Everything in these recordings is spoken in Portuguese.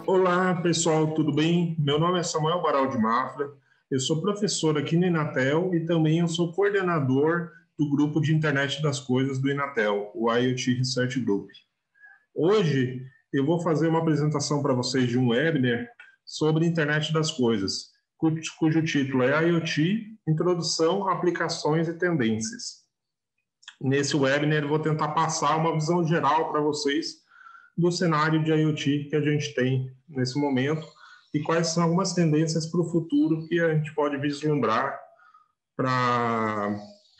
Olá, pessoal, tudo bem? Meu nome é Samuel Baral de Mafra, eu sou professor aqui no Inatel e também eu sou coordenador do grupo de Internet das Coisas do Inatel, o IoT Research Group. Hoje eu vou fazer uma apresentação para vocês de um webinar sobre Internet das Coisas, cujo título é IoT, Introdução, Aplicações e Tendências. Nesse webinar eu vou tentar passar uma visão geral para vocês do cenário de IoT que a gente tem nesse momento e quais são algumas tendências para o futuro que a gente pode vislumbrar para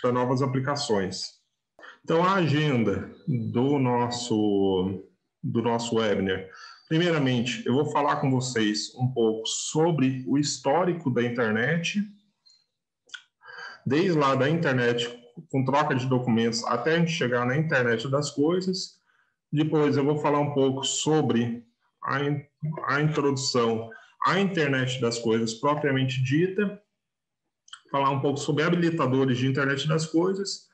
novas aplicações. Então, a agenda do nosso webinar. Primeiramente, eu vou falar com vocês um pouco sobre o histórico da internet, desde lá da internet com troca de documentos até a gente chegar na internet das coisas. Depois eu vou falar um pouco sobre a introdução à internet das coisas propriamente dita, falar um pouco sobre habilitadores de internet das coisas,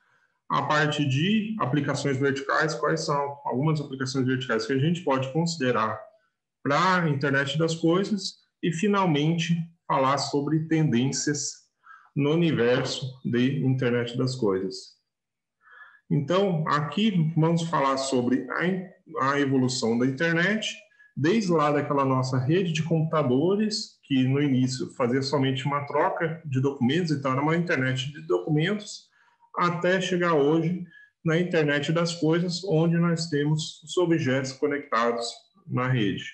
a parte de aplicações verticais, quais são algumas aplicações verticais que a gente pode considerar para a internet das coisas e, finalmente, falar sobre tendências no universo de internet das coisas. Então, aqui vamos falar sobre a evolução da internet, desde lá daquela nossa rede de computadores, que no início fazia somente uma troca de documentos, então era uma internet de documentos, até chegar hoje na internet das coisas, onde nós temos os objetos conectados na rede.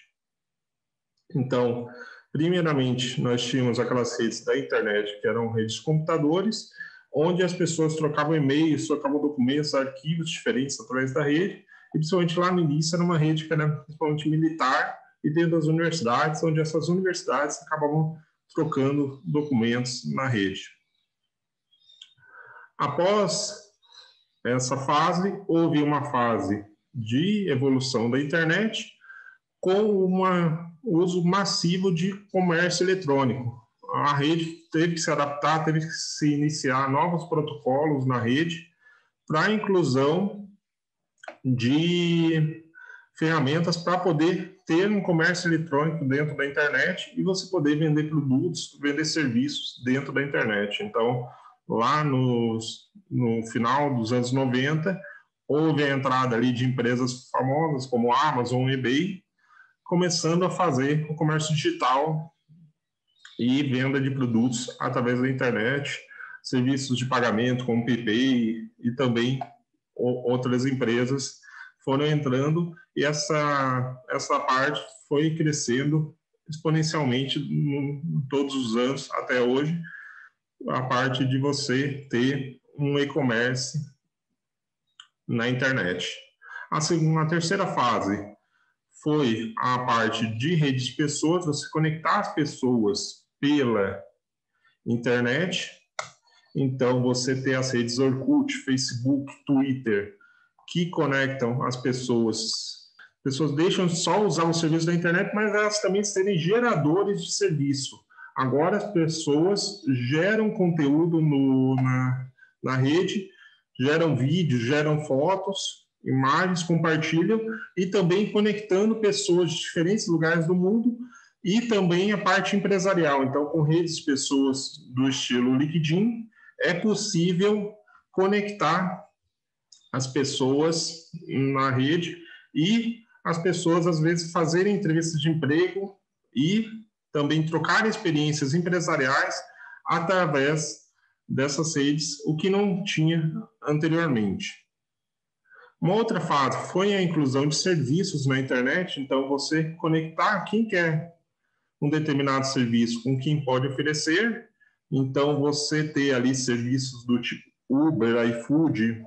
Então, primeiramente, nós tínhamos aquelas redes da internet, que eram redes de computadores, onde as pessoas trocavam e-mails, trocavam documentos, arquivos diferentes através da rede, e principalmente lá no início era uma rede que era principalmente militar e dentro das universidades, onde essas universidades acabavam trocando documentos na rede. Após essa fase, houve uma fase de evolução da internet com um uso massivo de comércio eletrônico. A rede teve que se adaptar, teve que se iniciar novos protocolos na rede para a inclusão de ferramentas para poder ter um comércio eletrônico dentro da internet e você poder vender produtos, vender serviços dentro da internet. Então, lá no final dos anos 90, houve a entrada ali de empresas famosas como Amazon e eBay, começando a fazer o comércio digital e venda de produtos através da internet, serviços de pagamento como PayPay e também outras empresas foram entrando e essa parte foi crescendo exponencialmente todos os anos até hoje, a parte de você ter um e-commerce na internet. A terceira fase foi a parte de rede de pessoas, você conectar as pessoas pela internet. Então, você tem as redes Orkut, Facebook, Twitter, que conectam as pessoas. As pessoas deixam só usar o serviço da internet, mas elas também serem geradores de serviço. Agora, as pessoas geram conteúdo na rede, geram vídeos, geram fotos, imagens, compartilham e também conectando pessoas de diferentes lugares do mundo e também a parte empresarial. Então, com redes de pessoas do estilo LinkedIn, é possível conectar as pessoas na rede e as pessoas, às vezes, fazerem entrevistas de emprego e também trocar experiências empresariais através dessas redes, o que não tinha anteriormente. Uma outra fase foi a inclusão de serviços na internet, então você conectar quem quer um determinado serviço com quem pode oferecer, então você ter ali serviços do tipo Uber, iFood,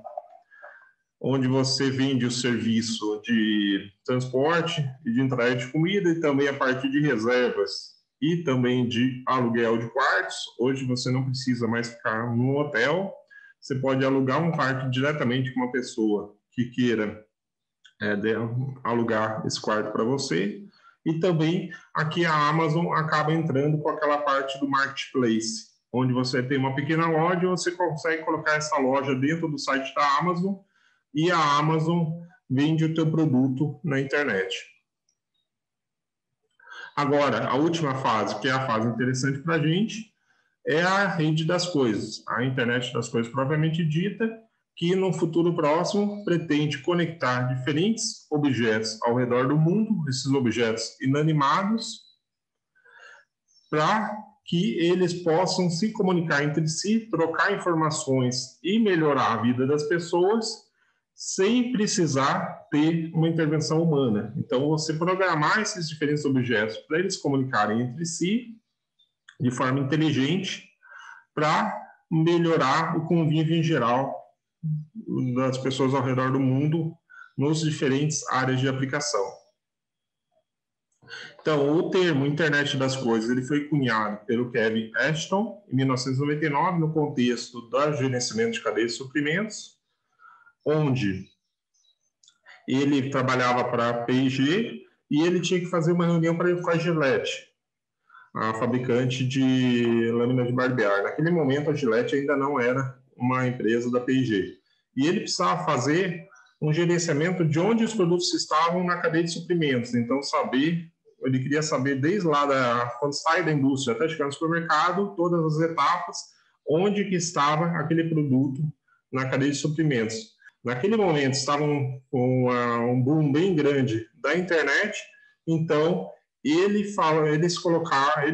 onde você vende o serviço de transporte e de entrega de comida e também a parte de reservas e também de aluguel de quartos. Hoje você não precisa mais ficar no hotel, você pode alugar um quarto diretamente com uma pessoa que queira alugar esse quarto para você. E também aqui a Amazon acaba entrando com aquela parte do marketplace, onde você tem uma pequena loja, você consegue colocar essa loja dentro do site da Amazon e a Amazon vende o teu produto na internet. Agora, a última fase, que é a fase interessante para a gente, é a rede das coisas, a internet das coisas propriamente dita, que no futuro próximo pretende conectar diferentes objetos ao redor do mundo, esses objetos inanimados, para que eles possam se comunicar entre si, trocar informações e melhorar a vida das pessoas, sem precisar ter uma intervenção humana. Então, você programar esses diferentes objetos para eles comunicarem entre si de forma inteligente, para melhorar o convívio em geral das pessoas ao redor do mundo nos diferentes áreas de aplicação. Então, o termo Internet das Coisas ele foi cunhado pelo Kevin Ashton em 1999 no contexto do gerenciamento de cadeia de suprimentos, onde ele trabalhava para a P&G e ele tinha que fazer uma reunião com a Gillette, a fabricante de lâmina de barbear. Naquele momento, a Gillette ainda não era uma empresa da P&G. E ele precisava fazer um gerenciamento de onde os produtos estavam na cadeia de suprimentos. Então, ele queria saber desde lá, quando sai da indústria até chegar no supermercado, todas as etapas, onde que estava aquele produto na cadeia de suprimentos. Naquele momento, estavam com um boom bem grande da internet, então ele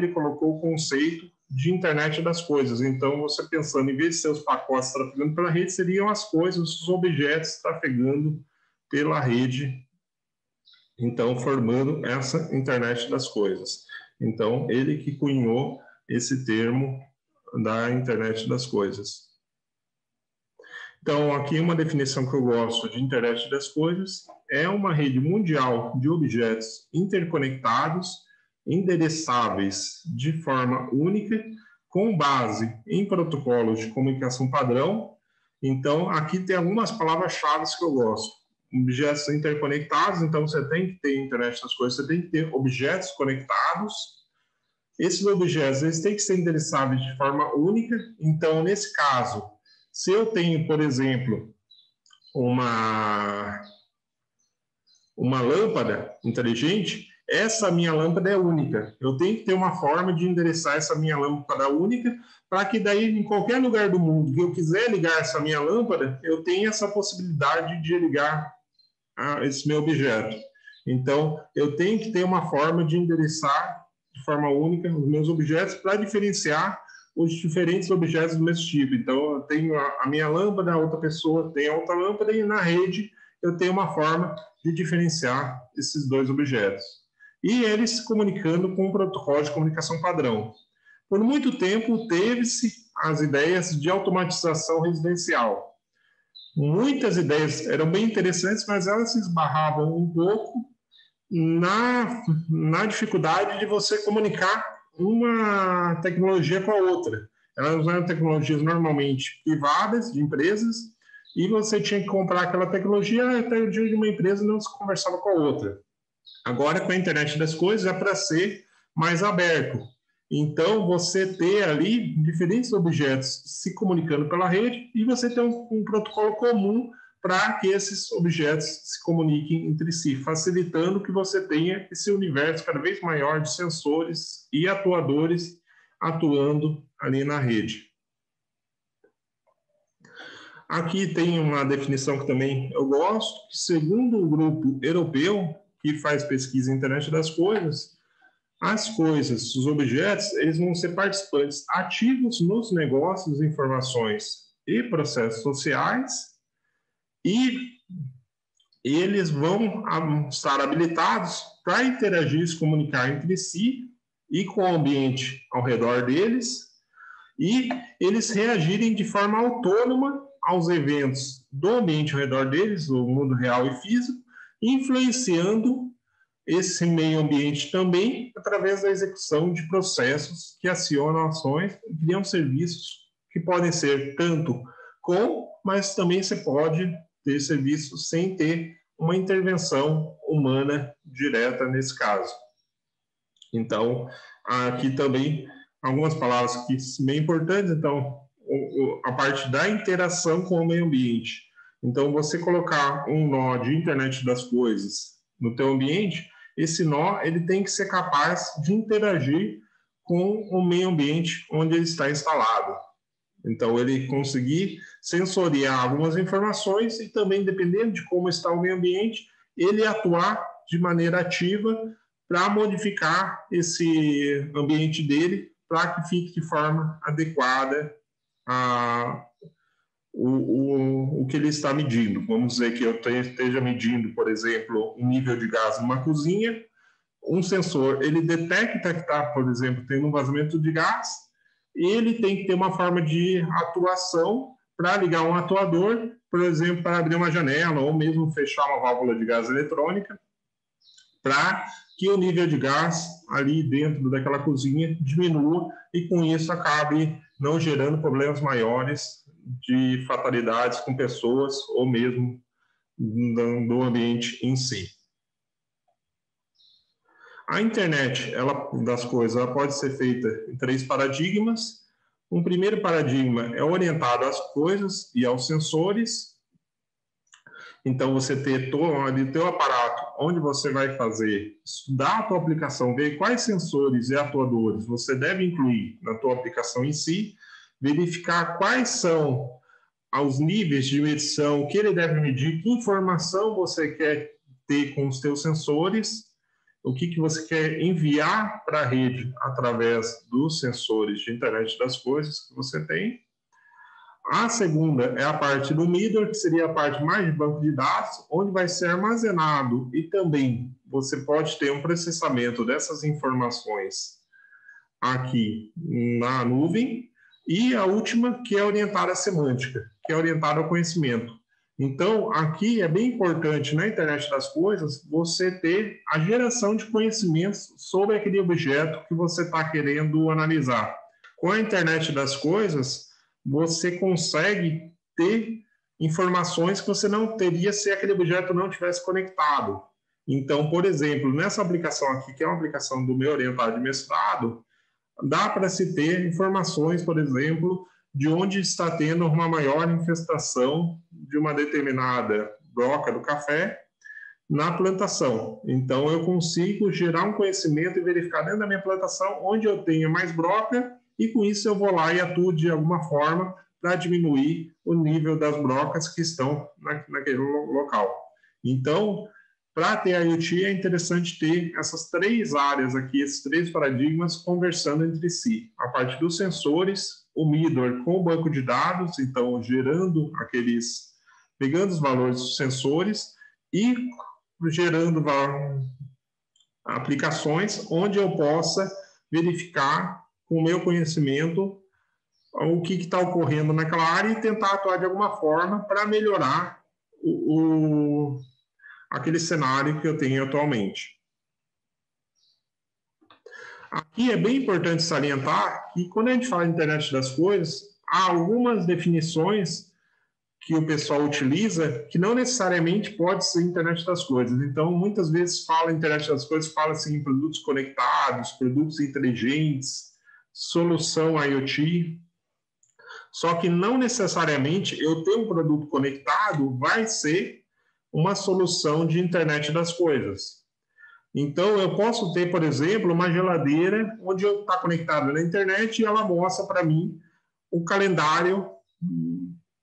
colocou o conceito de internet das coisas. Então, você pensando, em vez de ser os pacotes trafegando pela rede, seriam as coisas, os objetos trafegando pela rede, então formando essa internet das coisas. Então, ele que cunhou esse termo da internet das coisas. Então, aqui uma definição que eu gosto de internet das coisas é uma rede mundial de objetos interconectados, endereçáveis de forma única, com base em protocolos de comunicação padrão. Então, aqui tem algumas palavras-chave que eu gosto. Objetos interconectados, então você tem que ter internet das coisas, você tem que ter objetos conectados. Esses objetos eles têm que ser endereçáveis de forma única. Então, nesse caso, se eu tenho, por exemplo, uma lâmpada inteligente, essa minha lâmpada é única. Eu tenho que ter uma forma de endereçar essa minha lâmpada única, para que daí, em qualquer lugar do mundo que eu quiser ligar essa minha lâmpada, eu tenha essa possibilidade de ligar esse meu objeto. Então, eu tenho que ter uma forma de endereçar de forma única os meus objetos para diferenciar os diferentes objetos do mesmo tipo. Então, eu tenho a minha lâmpada, a outra pessoa tem a outra lâmpada, e na rede eu tenho uma forma de diferenciar esses dois objetos. E eles se comunicando com um protocolo de comunicação padrão. Por muito tempo, teve-se as ideias de automatização residencial. Muitas ideias eram bem interessantes, mas elas se esbarravam um pouco na dificuldade de você comunicar uma tecnologia com a outra. Elas eram tecnologias normalmente privadas, de empresas, e você tinha que comprar aquela tecnologia, até o dia de uma empresa não se conversava com a outra. Agora, com a internet das coisas, é para ser mais aberto. Então, você ter ali diferentes objetos se comunicando pela rede e você ter um protocolo comum para que esses objetos se comuniquem entre si, facilitando que você tenha esse universo cada vez maior de sensores e atuadores atuando ali na rede. Aqui tem uma definição que também eu gosto, que segundo o grupo europeu, que faz pesquisa em internet das coisas, as coisas, os objetos, eles vão ser participantes ativos nos negócios, informações e processos sociais, e eles vão estar habilitados para interagir e se comunicar entre si e com o ambiente ao redor deles, e eles reagirem de forma autônoma aos eventos do ambiente ao redor deles, do mundo real e físico, influenciando esse meio ambiente também através da execução de processos que acionam ações e criam serviços que podem ser tanto mas também você pode ter serviços sem ter uma intervenção humana direta nesse caso. Então, aqui também algumas palavras que são bem importantes. Então, a parte da interação com o meio ambiente. Então, você colocar um nó de internet das coisas no teu ambiente, esse nó ele tem que ser capaz de interagir com o meio ambiente onde ele está instalado. Então, ele conseguir sensoriar algumas informações e também, dependendo de como está o meio ambiente, ele atuar de maneira ativa para modificar esse ambiente dele para que fique de forma adequada o que ele está medindo. Vamos dizer que eu esteja medindo, por exemplo, um nível de gás numa cozinha, um sensor, ele detecta que está, por exemplo, tendo um vazamento de gás, e ele tem que ter uma forma de atuação para ligar um atuador, por exemplo, para abrir uma janela ou mesmo fechar uma válvula de gás eletrônica, para que o nível de gás ali dentro daquela cozinha diminua e com isso acabe não gerando problemas maiores de fatalidades com pessoas ou mesmo do ambiente em si. A internet das coisas ela pode ser feita em 3 paradigmas. Um primeiro paradigma é orientado às coisas e aos sensores. Então, você ter o teu aparato onde você vai fazer, estudar a tua aplicação, ver quais sensores e atuadores você deve incluir na tua aplicação em si, verificar quais são os níveis de medição que ele deve medir, que informação você quer ter com os teus sensores, o que você quer enviar para a rede através dos sensores de internet das coisas que você tem. A segunda é a parte do middleware, que seria a parte mais de banco de dados, onde vai ser armazenado e também você pode ter um processamento dessas informações aqui na nuvem. E a última, que é orientada à semântica, que é orientada ao conhecimento. Então, aqui é bem importante na internet das coisas você ter a geração de conhecimentos sobre aquele objeto que você está querendo analisar. Com a internet das coisas, você consegue ter informações que você não teria se aquele objeto não tivesse conectado. Então, por exemplo, nessa aplicação aqui, que é uma aplicação do meu orientado de mestrado, dá para se ter informações, por exemplo, de onde está tendo uma maior infestação de uma determinada broca do café na plantação. Então, eu consigo gerar um conhecimento e verificar dentro da minha plantação onde eu tenho mais broca e, com isso, eu vou lá e atuo de alguma forma para diminuir o nível das brocas que estão naquele local. Então, para ter IoT, é interessante ter essas 3 áreas aqui, esses 3 paradigmas conversando entre si. A parte dos sensores, o middleware com o banco de dados, então gerando pegando os valores dos sensores e gerando aplicações onde eu possa verificar com o meu conhecimento o que está ocorrendo naquela área e tentar atuar de alguma forma para melhorar aquele cenário que eu tenho atualmente. Aqui é bem importante salientar que quando a gente fala de internet das coisas, há algumas definições que o pessoal utiliza que não necessariamente pode ser internet das coisas. Então, muitas vezes fala internet das coisas, fala assim em produtos conectados, produtos inteligentes, solução IoT. Só que não necessariamente eu ter um produto conectado vai ser uma solução de internet das coisas. Então, eu posso ter, por exemplo, uma geladeira onde eu está conectado na internet e ela mostra para mim o calendário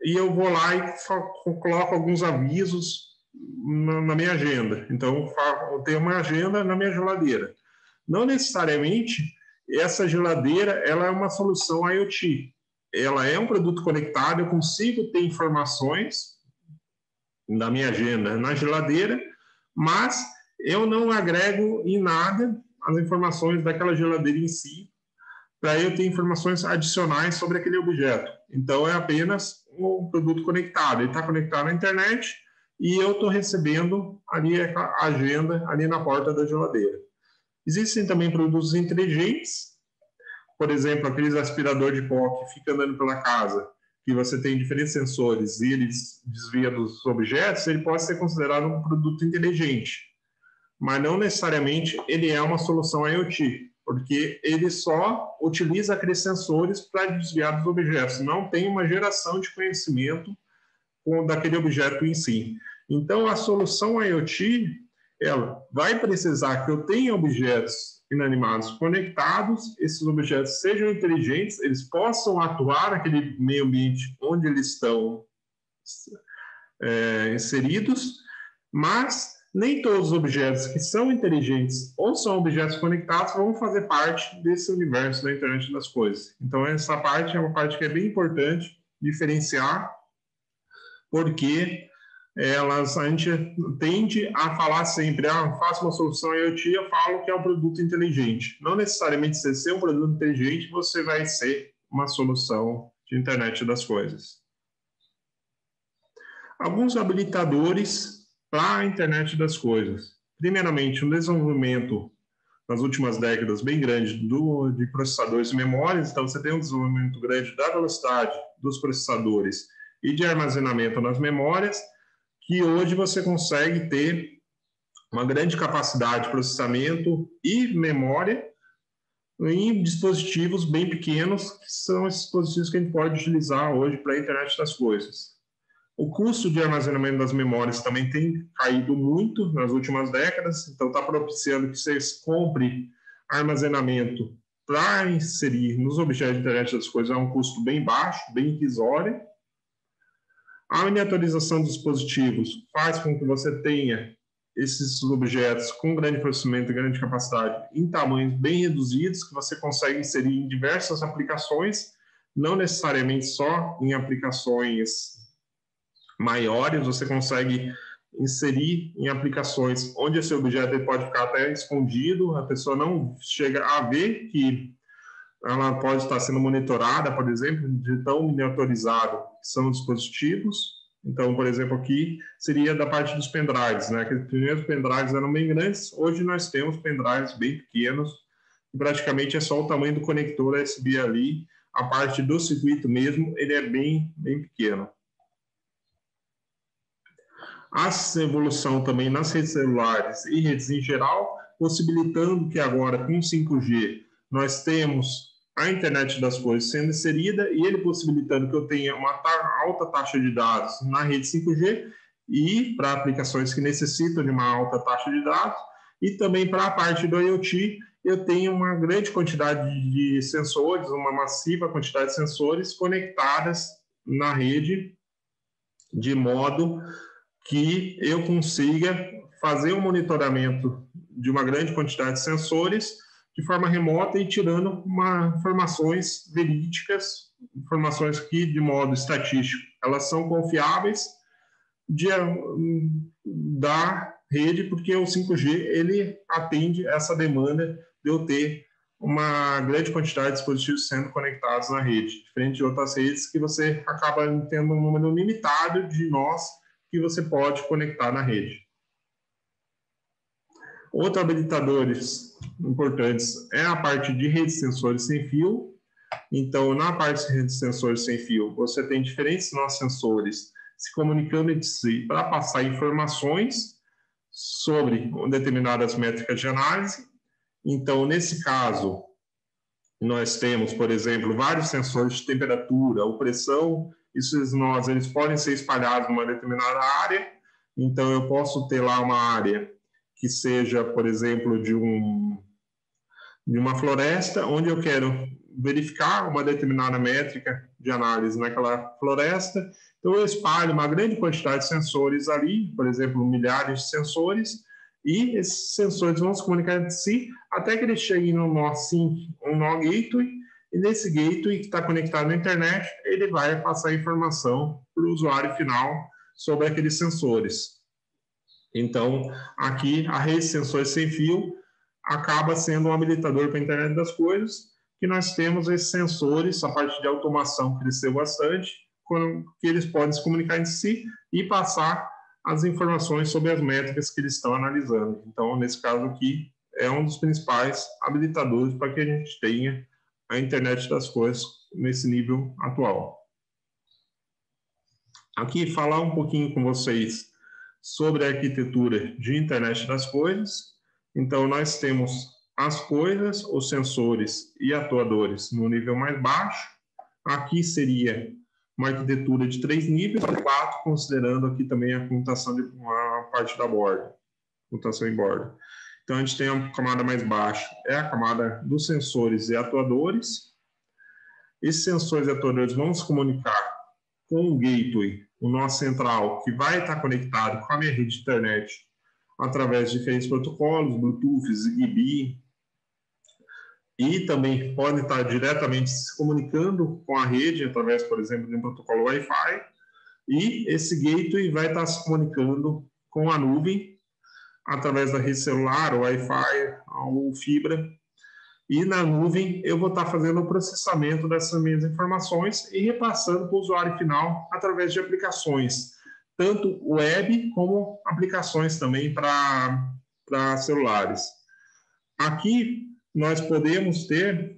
e eu vou lá e coloco alguns avisos na minha agenda. Então, eu tenho uma agenda na minha geladeira. Não necessariamente essa geladeira ela é uma solução IoT. Ela é um produto conectado, eu consigo ter informações na minha agenda na geladeira, mas eu não agrego em nada as informações daquela geladeira em si, para eu ter informações adicionais sobre aquele objeto. Então, é apenas um produto conectado. Ele está conectado na internet e eu estou recebendo ali a agenda ali na porta da geladeira. Existem também produtos inteligentes, por exemplo, aqueles aspirador de pó que fica andando pela casa, que você tem diferentes sensores e eles desvia dos objetos, ele pode ser considerado um produto inteligente, mas não necessariamente ele é uma solução IoT, porque ele só utiliza aqueles sensores para desviar dos objetos, não tem uma geração de conhecimento daquele objeto em si. Então, a solução IoT, ela vai precisar que eu tenha objetos inanimados conectados, esses objetos sejam inteligentes, eles possam atuar naquele meio ambiente onde eles estão inseridos, mas nem todos os objetos que são inteligentes ou são objetos conectados vão fazer parte desse universo da internet das coisas. Então, essa parte é uma parte que é bem importante diferenciar, porque a gente tende a falar sempre, faço uma solução IoT, eu falo que é um produto inteligente. Não necessariamente você ser um produto inteligente, você vai ser uma solução de internet das coisas. Alguns habilitadores para a internet das coisas. Primeiramente, um desenvolvimento nas últimas décadas bem grande de processadores e memórias. Então, você tem um desenvolvimento grande da velocidade dos processadores e de armazenamento nas memórias, que hoje você consegue ter uma grande capacidade de processamento e memória em dispositivos bem pequenos, que são esses dispositivos que a gente pode utilizar hoje para a internet das coisas. O custo de armazenamento das memórias também tem caído muito nas últimas décadas, então está propiciando que você compre armazenamento para inserir nos objetos de internet das coisas a um custo bem baixo, bem irrisório. A miniaturização dos dispositivos faz com que você tenha esses objetos com grande processamento e grande capacidade em tamanhos bem reduzidos, que você consegue inserir em diversas aplicações, não necessariamente só em aplicações maiores, você consegue inserir em aplicações onde esse objeto pode ficar até escondido, a pessoa não chega a ver que ela pode estar sendo monitorada, por exemplo, de tão miniaturizado que são os dispositivos. Então, por exemplo, aqui seria da parte dos pendrives, né? Aqueles primeiros pendrives eram bem grandes, hoje nós temos pendrives bem pequenos, e praticamente é só o tamanho do conector USB ali, a parte do circuito mesmo, ele é bem pequeno. A evolução também nas redes celulares e redes em geral, possibilitando que agora com 5G nós temos a internet das coisas sendo inserida e ele possibilitando que eu tenha uma alta taxa de dados na rede 5G e para aplicações que necessitam de uma alta taxa de dados, e também para a parte do IoT, eu tenho uma grande quantidade de sensores, uma massiva quantidade de sensores conectadas na rede, de modo que eu consiga fazer um monitoramento de uma grande quantidade de sensores de forma remota e tirando informações verídicas, informações que, de modo estatístico, elas são confiáveis da rede, porque o 5G ele atende essa demanda de eu ter uma grande quantidade de dispositivos sendo conectados na rede, diferente de outras redes que você acaba tendo um número limitado de nós que você pode conectar na rede. Outros habilitadores importantes é a parte de redes de sensores sem fio. Então, na parte de redes de sensores sem fio, você tem diferentes nossos sensores se comunicando entre si para passar informações sobre determinadas métricas de análise. Então, nesse caso, nós temos, por exemplo, vários sensores de temperatura ou pressão. Eles podem ser espalhados numa determinada área. Então, eu posso ter lá uma área que seja, por exemplo, de uma floresta, onde eu quero verificar uma determinada métrica de análise naquela floresta. Então, eu espalho uma grande quantidade de sensores ali, por exemplo, milhares de sensores, e esses sensores vão se comunicar entre si até que eles cheguem no nó SYNC, um nó gateway, e nesse gateway que está conectado na internet, ele vai passar informação para o usuário final sobre aqueles sensores. Então, aqui, a rede de sensores sem fio acaba sendo um habilitador para a internet das coisas, que nós temos esses sensores, a parte de automação cresceu bastante, que eles podem se comunicar entre si e passar as informações sobre as métricas que eles estão analisando. Então, nesse caso aqui, é um dos principais habilitadores para que a gente tenha a internet das coisas nesse nível atual. Aqui, falar um pouquinho com vocês sobre a arquitetura de internet das coisas. Então, nós temos as coisas, os sensores e atuadores no nível mais baixo. Aqui seria uma arquitetura de 3 níveis, 4, considerando aqui também a computação de uma parte da borda. computação em borda. Então, a gente tem a camada mais baixa, é a camada dos sensores e atuadores. Esses sensores e atuadores vão se comunicar com o gateway, o nó central, que vai estar conectado com a minha rede de internet através de diferentes protocolos, Bluetooth, Zigbee, e também pode estar diretamente se comunicando com a rede através, por exemplo, de um protocolo Wi-Fi, e esse gateway vai estar se comunicando com a nuvem através da rede celular, Wi-Fi ou fibra. E na nuvem eu vou estar fazendo o processamento dessas minhas informações e repassando para o usuário final através de aplicações, tanto web como aplicações também para celulares. Aqui nós podemos ter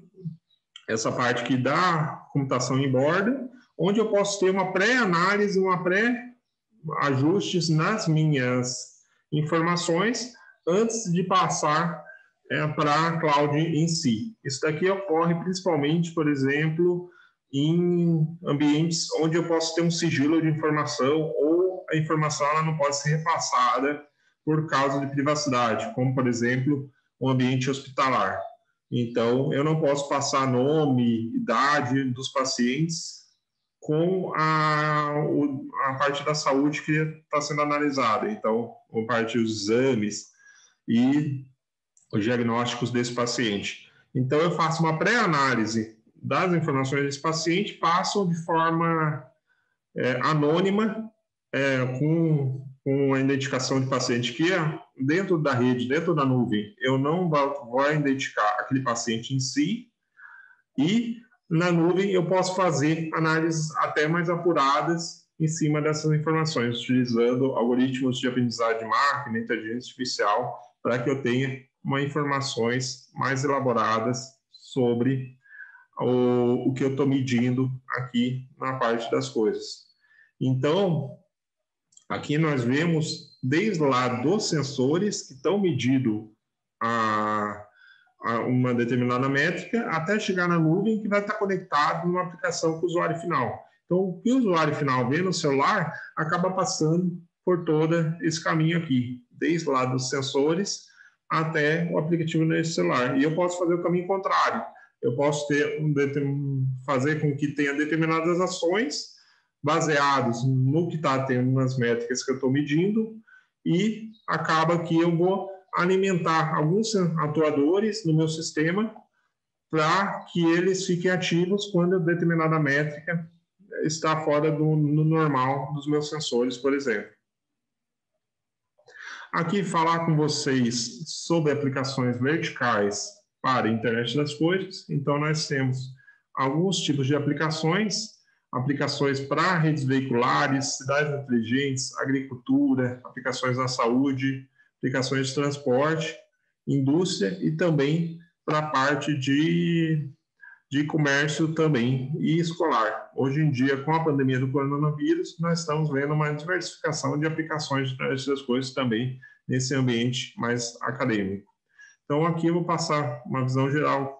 essa parte aqui da computação em borda, onde eu posso ter uma pré-análise, uma pré-ajustes nas minhas informações antes de passar para a cloud em si. Isso daqui ocorre principalmente, por exemplo, em ambientes onde eu posso ter um sigilo de informação ou a informação ela não pode ser repassada por causa de privacidade, como, por exemplo, um ambiente hospitalar. Então, eu não posso passar nome, idade dos pacientes com a parte da saúde que está sendo analisada. Então, a parte dos exames e os diagnósticos desse paciente. Então, eu faço uma pré-análise das informações desse paciente, passo de forma anônima, com a identificação de paciente que é dentro da rede, dentro da nuvem. Eu não vou identificar aquele paciente em si, e na nuvem eu posso fazer análises até mais apuradas em cima dessas informações, utilizando algoritmos de aprendizagem de máquina, inteligência artificial, para que eu tenha informações mais elaboradas sobre o que eu estou medindo aqui na parte das coisas. Então, aqui nós vemos desde lá dos sensores que estão medindo a uma determinada métrica, até chegar na nuvem que vai estar conectado numa aplicação com o usuário final. Então, o que o usuário final vê no celular acaba passando por todo esse caminho aqui, desde lá dos sensores até o aplicativo nesse celular. E eu posso fazer o caminho contrário. Eu posso fazer com que tenha determinadas ações baseadas no que está tendo nas métricas que eu estou medindo, e acaba que eu vou alimentar alguns atuadores no meu sistema para que eles fiquem ativos quando a determinada métrica está fora do normal dos meus sensores, por exemplo. Aqui falar com vocês sobre aplicações verticais para a internet das coisas. Então, nós temos alguns tipos de aplicações para redes veiculares, cidades inteligentes, agricultura, aplicações na saúde, aplicações de transporte, indústria e também para a parte de comércio também e escolar. Hoje em dia, com a pandemia do coronavírus, nós estamos vendo uma diversificação de aplicações de internet das coisas também nesse ambiente mais acadêmico. Então, aqui eu vou passar uma visão geral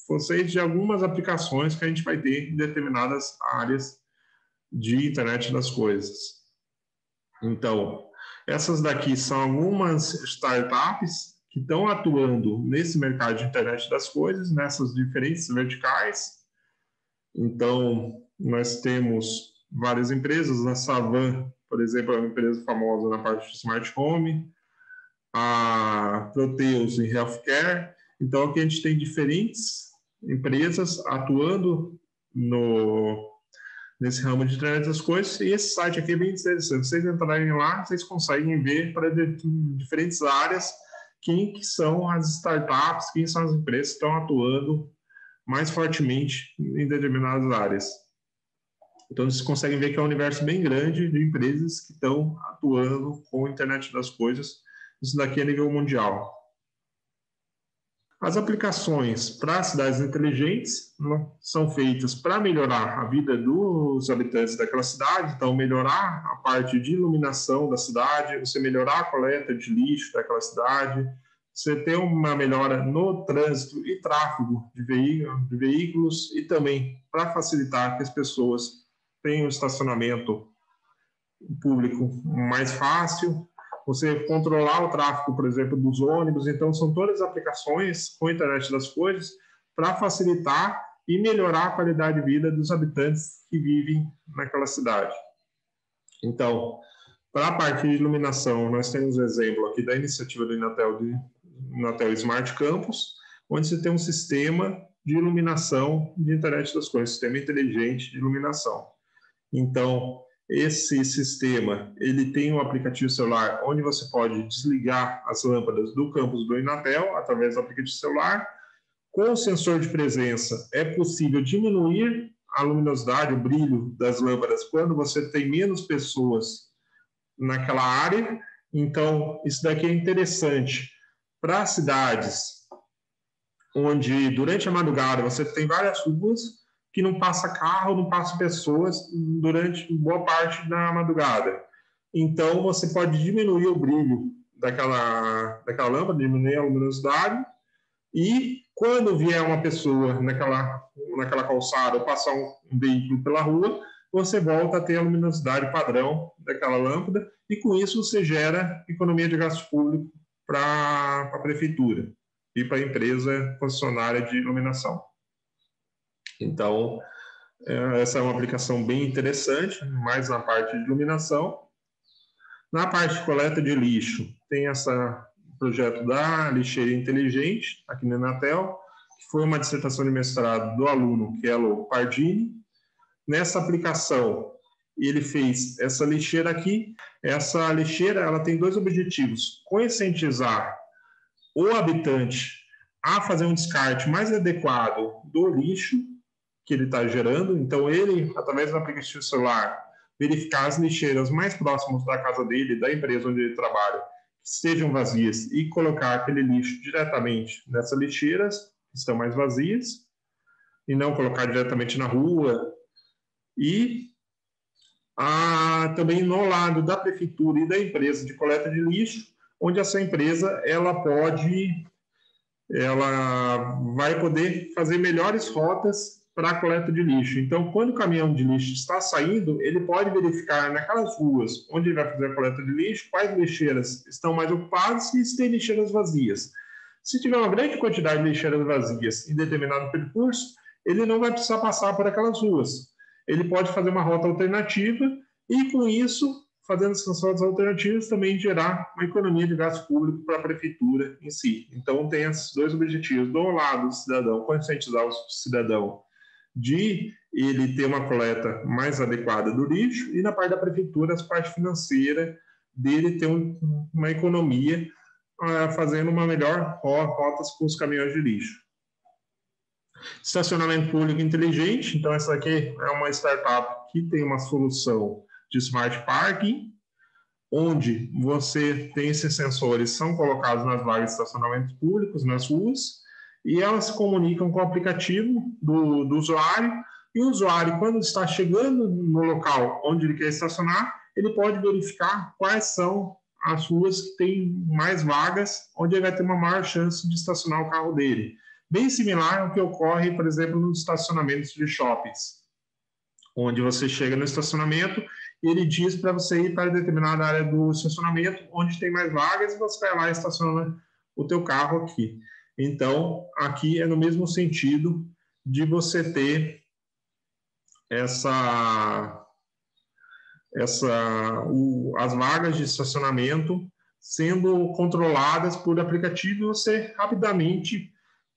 vocês de algumas aplicações que a gente vai ter em determinadas áreas de internet das coisas. Então, essas daqui são algumas startups que estão atuando nesse mercado de internet das coisas, nessas diferentes verticais. Então, nós temos várias empresas, a Savan, por exemplo, é uma empresa famosa na parte de smart home, a Proteus em healthcare. Então, aqui a gente tem diferentes empresas atuando nesse ramo de internet das coisas, e esse site aqui é bem interessante. Se vocês entrarem lá, vocês conseguem ver para diferentes áreas quem que são as startups, quem são as empresas que estão atuando mais fortemente em determinadas áreas. Então, vocês conseguem ver que é um universo bem grande de empresas que estão atuando com a internet das coisas. Isso daqui é a nível mundial. As aplicações para cidades inteligentes são feitas para melhorar a vida dos habitantes daquela cidade, então melhorar a parte de iluminação da cidade, você melhorar a coleta de lixo daquela cidade, você ter uma melhora no trânsito e tráfego de veículos, e também para facilitar que as pessoas tenham estacionamento público mais fácil. você controlar o tráfego, por exemplo, dos ônibus. Então, são todas aplicações com a internet das coisas para facilitar e melhorar a qualidade de vida dos habitantes que vivem naquela cidade. Então, para a parte de iluminação, nós temos um exemplo aqui da iniciativa do Inatel Smart Campus, onde você tem um sistema de iluminação de internet das coisas, sistema inteligente de iluminação. Então, esse sistema, ele tem um aplicativo celular onde você pode desligar as lâmpadas do campus do Inatel através do aplicativo celular. Com o sensor de presença, é possível diminuir a luminosidade, o brilho das lâmpadas quando você tem menos pessoas naquela área. Então, isso daqui é interessante para cidades onde, durante a madrugada, você tem várias ruas que não passa carro, não passa pessoas durante boa parte da madrugada. Então, você pode diminuir o brilho daquela lâmpada, diminuir a luminosidade, e quando vier uma pessoa naquela calçada ou passar um veículo pela rua, você volta a ter a luminosidade padrão daquela lâmpada, e com isso você gera economia de gasto público para a prefeitura e para a empresa concessionária de iluminação. Então, essa é uma aplicação bem interessante, mais na parte de iluminação. Na parte de coleta de lixo, tem esse projeto da lixeira inteligente, aqui no Inatel, que foi uma dissertação de mestrado do aluno Kello Pardini. Nessa aplicação, ele fez essa lixeira aqui. Essa lixeira, ela tem dois objetivos: conscientizar o habitante a fazer um descarte mais adequado do lixo que ele está gerando. Então, ele, através do aplicativo celular, verificar as lixeiras mais próximas da casa dele, da empresa onde ele trabalha, que estejam vazias, e colocar aquele lixo diretamente nessas lixeiras que estão mais vazias, e não colocar diretamente na rua. E também no lado da prefeitura e da empresa de coleta de lixo, onde essa empresa ela vai poder fazer melhores rotas para a coleta de lixo. Então, quando o caminhão de lixo está saindo, ele pode verificar naquelas ruas onde ele vai fazer a coleta de lixo quais lixeiras estão mais ocupadas e se tem lixeiras vazias. Se tiver uma grande quantidade de lixeiras vazias em determinado percurso, ele não vai precisar passar por aquelas ruas. Ele pode fazer uma rota alternativa e, com isso, fazendo essas rotas alternativas, também gerar uma economia de gasto público para a prefeitura em si. Então, tem esses dois objetivos: do lado do cidadão, conscientizar o cidadão de ele ter uma coleta mais adequada do lixo, e na parte da prefeitura, a parte financeira dele ter uma economia fazendo uma melhor rotas com os caminhões de lixo. Estacionamento público inteligente. Então, essa aqui é uma startup que tem uma solução de smart parking, onde você tem esses sensores, são colocados nas vagas de estacionamentos públicos, nas ruas, e elas se comunicam com o aplicativo do usuário, e o usuário, quando está chegando no local onde ele quer estacionar, ele pode verificar quais são as ruas que têm mais vagas, onde ele vai ter uma maior chance de estacionar o carro dele. Bem similar ao que ocorre, por exemplo, nos estacionamentos de shoppings, onde você chega no estacionamento e ele diz para você ir para determinada área do estacionamento onde tem mais vagas, e você vai lá e estaciona o teu carro aqui. Então, aqui é no mesmo sentido de você ter as vagas de estacionamento sendo controladas por aplicativo, e você rapidamente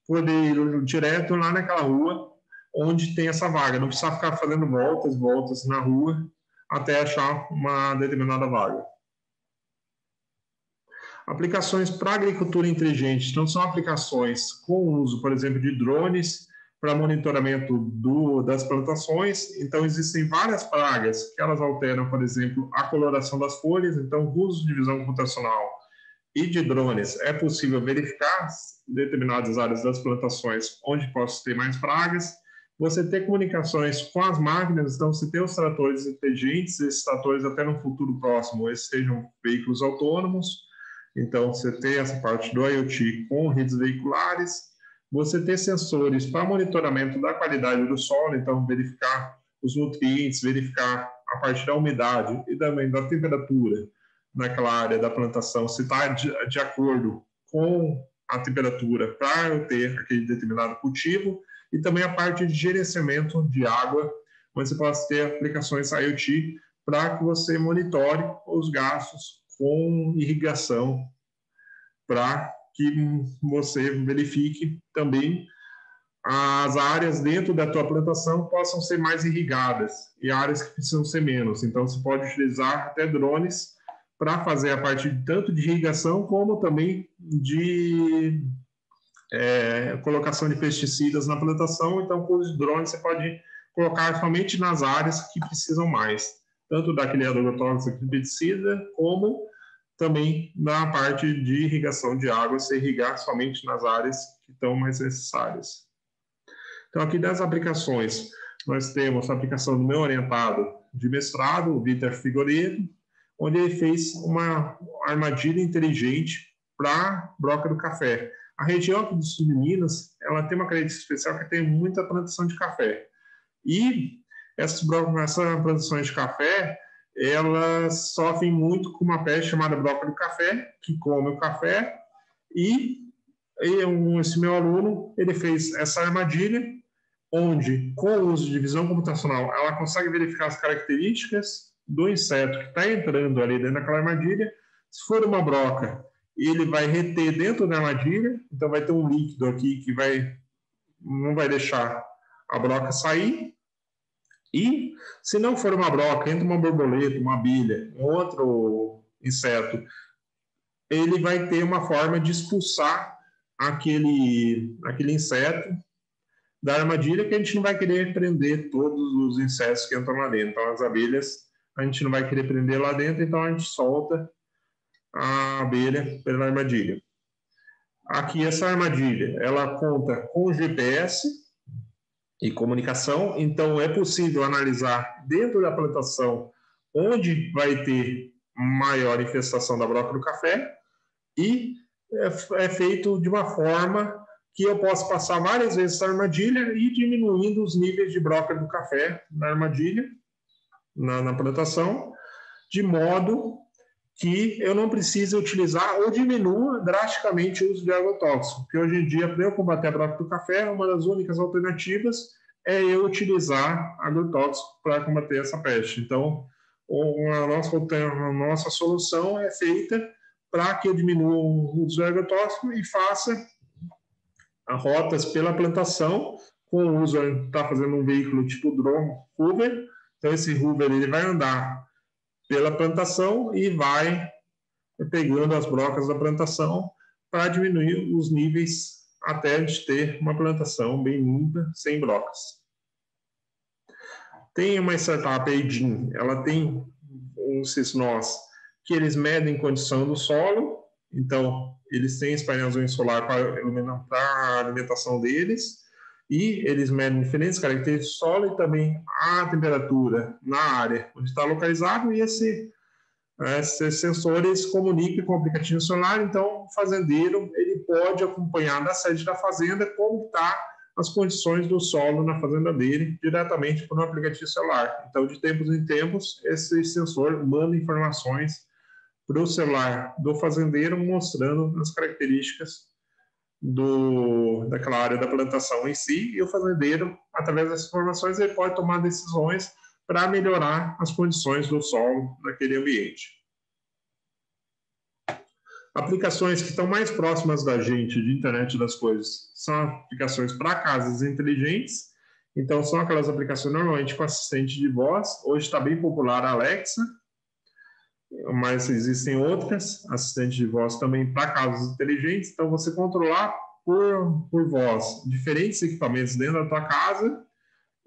poder ir direto lá naquela rua onde tem essa vaga. Não precisa ficar fazendo voltas na rua até achar uma determinada vaga. Aplicações para agricultura inteligente. Então, são aplicações com o uso, por exemplo, de drones para monitoramento das plantações. Então, existem várias pragas que elas alteram, por exemplo, a coloração das folhas. Então, o uso de visão computacional e de drones é possível verificar determinadas áreas das plantações onde possa ter mais pragas. Você ter comunicações com as máquinas, então você tem os tratores inteligentes, esses tratores até no futuro próximo, eles sejam veículos autônomos. Então, você tem essa parte do IoT com redes veiculares, você ter sensores para monitoramento da qualidade do solo, então verificar os nutrientes, verificar a parte da umidade e também da temperatura naquela área da plantação, se está de acordo com a temperatura para eu ter aquele determinado cultivo, e também a parte de gerenciamento de água, onde você pode ter aplicações IoT para que você monitore os gastos com irrigação, para que você verifique também as áreas dentro da tua plantação possam ser mais irrigadas e áreas que precisam ser menos. Então, você pode utilizar até drones para fazer a parte tanto de irrigação como também de colocação de pesticidas na plantação. Então, com os drones, você pode colocar somente nas áreas que precisam mais, tanto daquele agrotóxico de pesticida, como também na parte de irrigação de água, você irrigar somente nas áreas que estão mais necessárias. Então, aqui das aplicações, nós temos a aplicação do meu orientado de mestrado, o Vitor Figueiredo, onde ele fez uma armadilha inteligente para broca do café. A região aqui do sul de Minas, ela tem uma característica especial que tem muita plantação de café. E essas plantações de café, elas sofrem muito com uma peste chamada broca do café, que come o café, e esse meu aluno, ele fez essa armadilha, onde, com o uso de visão computacional, ela consegue verificar as características do inseto que está entrando ali dentro daquela armadilha. Se for uma broca, ele vai reter dentro da armadilha, então vai ter um líquido aqui que não vai deixar a broca sair. E, se não for uma broca, entra uma borboleta, uma abelha, um outro inseto, ele vai ter uma forma de expulsar aquele inseto da armadilha, que a gente não vai querer prender todos os insetos que entram lá dentro. Então, as abelhas, a gente não vai querer prender lá dentro, então a gente solta a abelha pela armadilha. Aqui, essa armadilha, ela conta com GPS e comunicação, então é possível analisar dentro da plantação onde vai ter maior infestação da broca do café, e é feito de uma forma que eu posso passar várias vezes essa armadilha e diminuindo os níveis de broca do café na armadilha, na plantação, de modo que eu não precise utilizar ou diminua drasticamente o uso de agrotóxico, porque hoje em dia, para eu combater a broca do café, uma das únicas alternativas é eu utilizar agrotóxico para combater essa peste. Então, a nossa solução é feita para que eu diminua o uso de agrotóxico e faça rotas pela plantação, com o uso, está fazendo um veículo tipo drone Hoover, então esse Hoover ele vai andar pela plantação e vai pegando as brocas da plantação para diminuir os níveis até de ter uma plantação bem limpa, sem brocas. Tem uma startup, a Edim, ela tem uns nós que eles medem condição do solo, então eles têm esse painelzinho solar para a alimentação deles, e eles medem diferentes características do solo e também a temperatura na área onde está localizado, e esses sensores comunicam com o aplicativo solar. Então o fazendeiro ele pode acompanhar da sede da fazenda como está as condições do solo na fazenda dele diretamente por um aplicativo celular. Então, de tempos em tempos, esse sensor manda informações para o celular do fazendeiro, mostrando as características daquela área da plantação em si, e o fazendeiro, através dessas informações, ele pode tomar decisões para melhorar as condições do solo naquele ambiente. Aplicações que estão mais próximas da gente de internet das coisas são aplicações para casas inteligentes. Então, são aquelas aplicações normalmente com assistente de voz. Hoje está bem popular a Alexa, mas existem outras assistentes de voz também para casas inteligentes. Então, você controlar por voz diferentes equipamentos dentro da tua casa,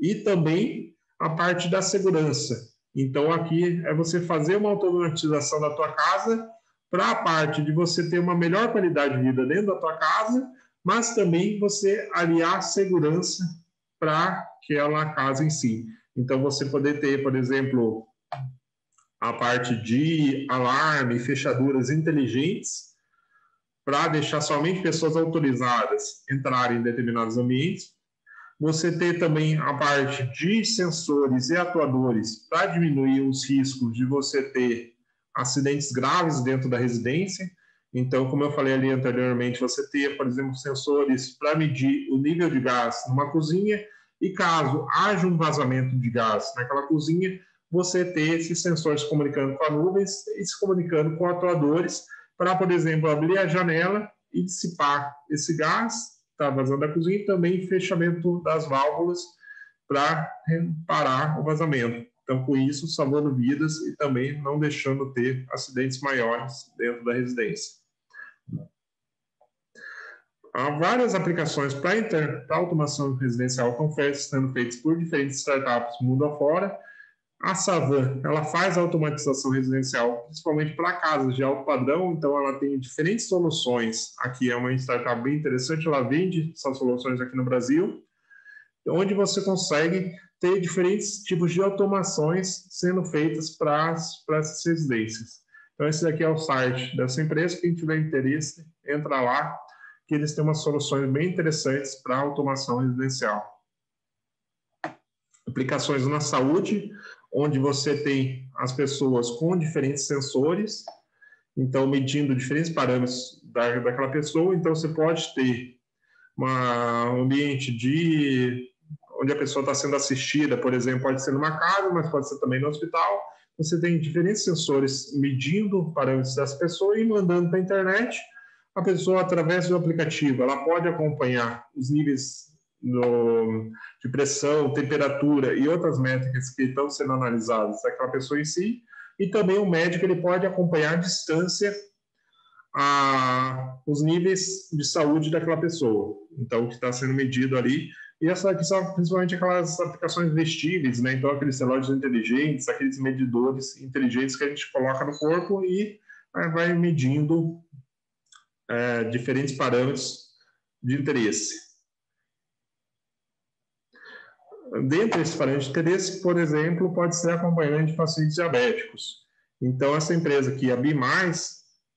e também a parte da segurança. Então, aqui é você fazer uma automatização da tua casa para a parte de você ter uma melhor qualidade de vida dentro da tua casa, mas também você aliar segurança para aquela casa em si. Então, você poder ter, por exemplo, a parte de alarme, fechaduras inteligentes, para deixar somente pessoas autorizadas entrarem em determinados ambientes. Você ter também a parte de sensores e atuadores para diminuir os riscos de você ter acidentes graves dentro da residência. Então, como eu falei ali anteriormente, você ter, por exemplo, sensores para medir o nível de gás numa cozinha e caso haja um vazamento de gás naquela cozinha, você ter esses sensores se comunicando com as nuvens e se comunicando com atuadores para, por exemplo, abrir a janela e dissipar esse gás que está vazando da cozinha e também fechamento das válvulas para parar o vazamento. Então, com isso, salvando vidas e também não deixando ter acidentes maiores dentro da residência. Há várias aplicações para automação residencial estão sendo feitas por diferentes startups mundo afora. A Savan, ela faz a automatização residencial, principalmente para casas de alto padrão, então ela tem diferentes soluções. Aqui é uma startup bem interessante, ela vende essas soluções aqui no Brasil, onde você consegue ter diferentes tipos de automações sendo feitas para essas residências. Então, esse daqui é o site dessa empresa. Quem tiver interesse, entra lá, que eles têm umas soluções bem interessantes para automação residencial. Aplicações na saúde, onde você tem as pessoas com diferentes sensores, então medindo diferentes parâmetros daquela pessoa. Então, você pode ter um ambiente onde a pessoa está sendo assistida, por exemplo, pode ser numa casa, mas pode ser também no hospital. Você tem diferentes sensores medindo parâmetros dessa pessoa e mandando para a internet. A pessoa, através do aplicativo, ela pode acompanhar os níveis de pressão, temperatura e outras métricas que estão sendo analisadas daquela pessoa em si. E também o médico ele pode acompanhar à distância os níveis de saúde daquela pessoa. Então, o que está sendo medido ali. E essa aqui são principalmente aquelas aplicações vestíveis, né? Então, aqueles relógios inteligentes, aqueles medidores inteligentes que a gente coloca no corpo e vai medindo diferentes parâmetros de interesse. Dentre esses parâmetros de interesse, por exemplo, pode ser acompanhamento de pacientes diabéticos. Então, essa empresa aqui, a Bi+,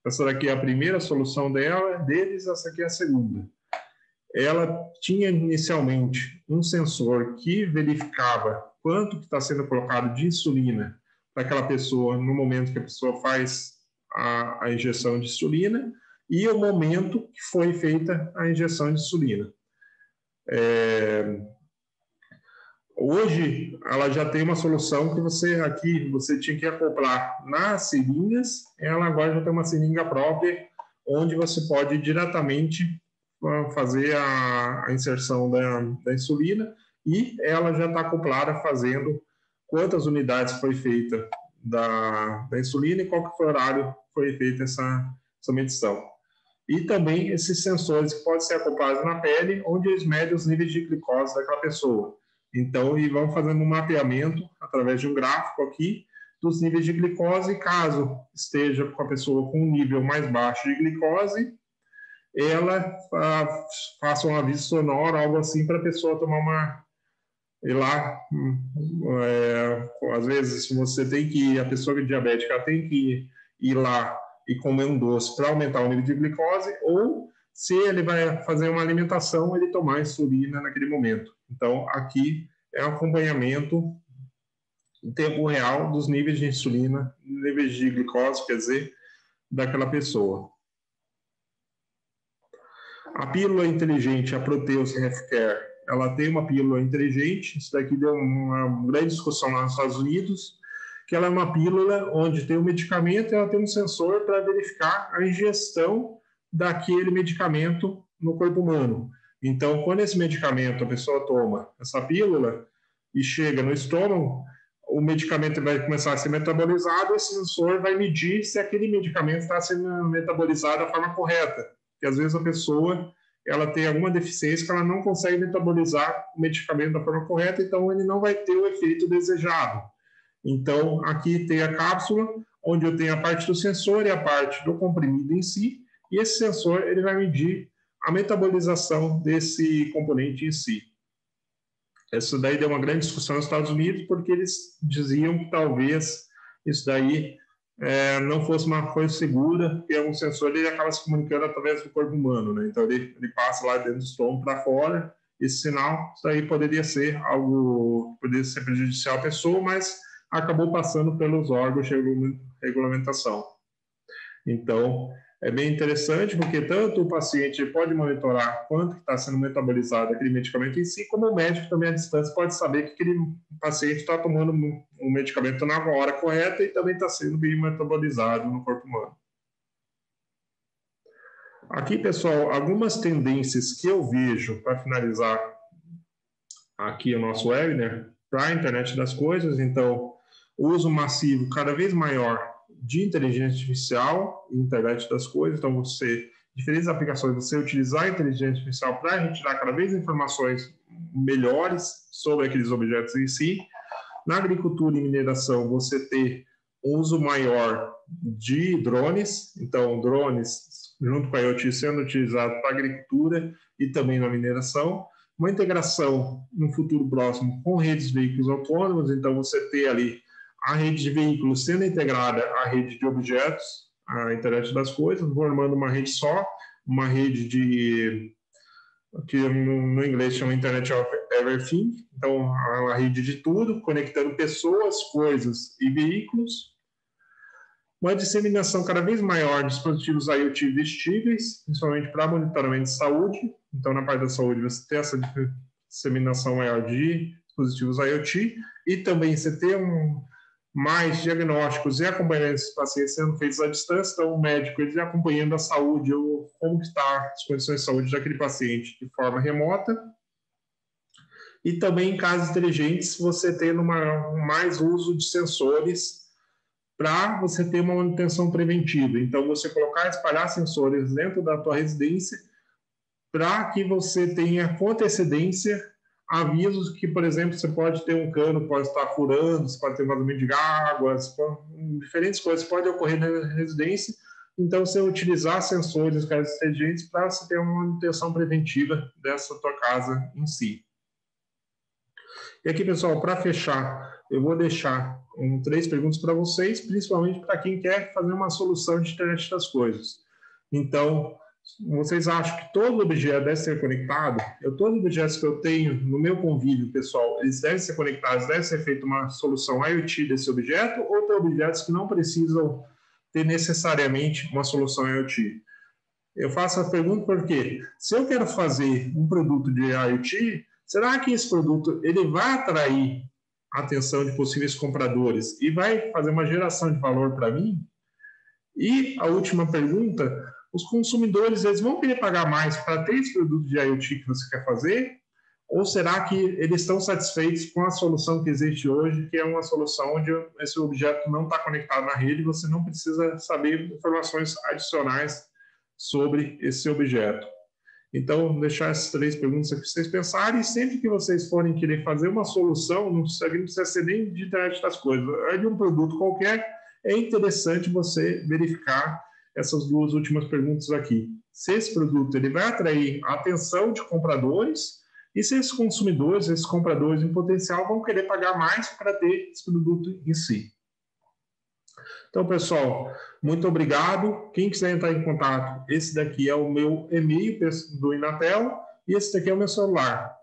essa daqui é a primeira solução deles, essa aqui é a segunda. Ela tinha inicialmente um sensor que verificava quanto que está sendo colocado de insulina para aquela pessoa no momento que a pessoa faz a injeção de insulina e o momento que foi feita a injeção de insulina. Hoje, ela já tem uma solução que você tinha que acoplar nas seringas, ela agora já tem uma seringa própria, onde você pode diretamente fazer a inserção da insulina e ela já está acoplada fazendo quantas unidades foi feita da insulina e qual que foi o horário que foi feita essa medição. E também esses sensores que podem ser acoplados na pele, onde eles medem os níveis de glicose daquela pessoa. Então, e vão fazendo um mapeamento através de um gráfico aqui dos níveis de glicose. E caso esteja com a pessoa com um nível mais baixo de glicose, ela faça um aviso sonoro, algo assim, para a pessoa tomar ir lá. Às vezes, você tem que a pessoa diabética tem que ir lá e comer um doce para aumentar o nível de glicose, ou se ele vai fazer uma alimentação, ele tomar insulina naquele momento. Então, aqui é um acompanhamento em tempo real dos níveis de insulina, níveis de glicose, quer dizer, daquela pessoa. A pílula inteligente, a Proteus Healthcare, ela tem uma pílula inteligente. Isso daqui deu uma grande discussão lá nos Estados Unidos, que ela é uma pílula onde tem um medicamento e ela tem um sensor para verificar a ingestão daquele medicamento no corpo humano. Então, quando esse medicamento, a pessoa toma essa pílula e chega no estômago, o medicamento vai começar a ser metabolizado, esse sensor vai medir se aquele medicamento está sendo metabolizado da forma correta. Porque às vezes a pessoa ela tem alguma deficiência que ela não consegue metabolizar o medicamento da forma correta, então ele não vai ter o efeito desejado. Então, aqui tem a cápsula, onde eu tenho a parte do sensor e a parte do comprimido em si, e esse sensor ele vai medir a metabolização desse componente em si. Isso daí deu uma grande discussão nos Estados Unidos, porque eles diziam que talvez isso daí não fosse uma coisa segura, porque um sensor ele acaba se comunicando através do corpo humano, né? Então ele passa lá dentro do estômago para fora, esse sinal, isso daí poderia ser algo, poderia ser prejudicial à pessoa, mas acabou passando pelos órgãos de regulamentação. Então, é bem interessante, porque tanto o paciente pode monitorar quanto está sendo metabolizado aquele medicamento em si, como o médico também à distância pode saber que aquele paciente está tomando um medicamento na hora correta e também está sendo bem metabolizado no corpo humano. Aqui, pessoal, algumas tendências que eu vejo para finalizar aqui o nosso webinar para a internet das coisas. Então, o uso massivo cada vez maior de inteligência artificial e internet das coisas. Então, diferentes aplicações, você utilizar a inteligência artificial para retirar cada vez informações melhores sobre aqueles objetos em si. Na agricultura e mineração, você ter um uso maior de drones. Então, drones, junto com a IoT, sendo utilizados para a agricultura e também na mineração. Uma integração no futuro próximo com redes de veículos autônomos. Então, você ter ali a rede de veículos sendo integrada à rede de objetos, a internet das coisas, formando uma rede só, uma rede que no inglês chama Internet of Everything, então a rede de tudo, conectando pessoas, coisas e veículos. Uma disseminação cada vez maior de dispositivos IoT vestíveis, principalmente para monitoramento de saúde. Então, na parte da saúde, você tem essa disseminação maior de dispositivos IoT e também você tem mais diagnósticos e acompanhamentos dos pacientes sendo feitos à distância. Então, o médico ele acompanhando a saúde, ou como está as condições de saúde daquele paciente de forma remota. E também, em casos inteligentes, você tendo mais uso de sensores para você ter uma manutenção preventiva. Então, você colocar, espalhar sensores dentro da tua residência para que você tenha com antecedência avisos que, por exemplo, você pode ter um cano, pode estar furando, você pode ter vazamento de água, diferentes coisas podem ocorrer na residência. Então, você utilizar sensores, casos inteligentes, para você ter uma manutenção preventiva dessa tua casa em si. E aqui, pessoal, para fechar, eu vou deixar 3 perguntas para vocês, principalmente para quem quer fazer uma solução de internet das coisas. Então, vocês acham que todo objeto deve ser conectado? Todos os objetos que eu tenho no meu convívio, pessoal, eles devem ser conectados, deve ser feita uma solução IoT desse objeto, ou tem objetos que não precisam ter necessariamente uma solução IoT? Eu faço a pergunta porque, se eu quero fazer um produto de IoT, será que esse produto ele vai atrair a atenção de possíveis compradores e vai fazer uma geração de valor para mim? E a última pergunta, os consumidores eles vão querer pagar mais para ter esse produto de IoT que você quer fazer? Ou será que eles estão satisfeitos com a solução que existe hoje, que é uma solução onde esse objeto não está conectado na rede, você não precisa saber informações adicionais sobre esse objeto? Então, vou deixar essas 3 perguntas aqui para vocês pensarem, e sempre que vocês forem querer fazer uma solução, não precisa ser nem de internet das coisas, é de um produto qualquer, é interessante você verificar essas 2 últimas perguntas aqui. Se esse produto ele vai atrair a atenção de compradores e se esses consumidores, esses compradores em potencial vão querer pagar mais para ter esse produto em si. Então, pessoal, muito obrigado. Quem quiser entrar em contato, esse daqui é o meu e-mail do Inatel e esse daqui é o meu celular.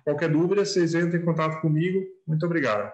Qualquer dúvida, vocês entrem em contato comigo. Muito obrigado.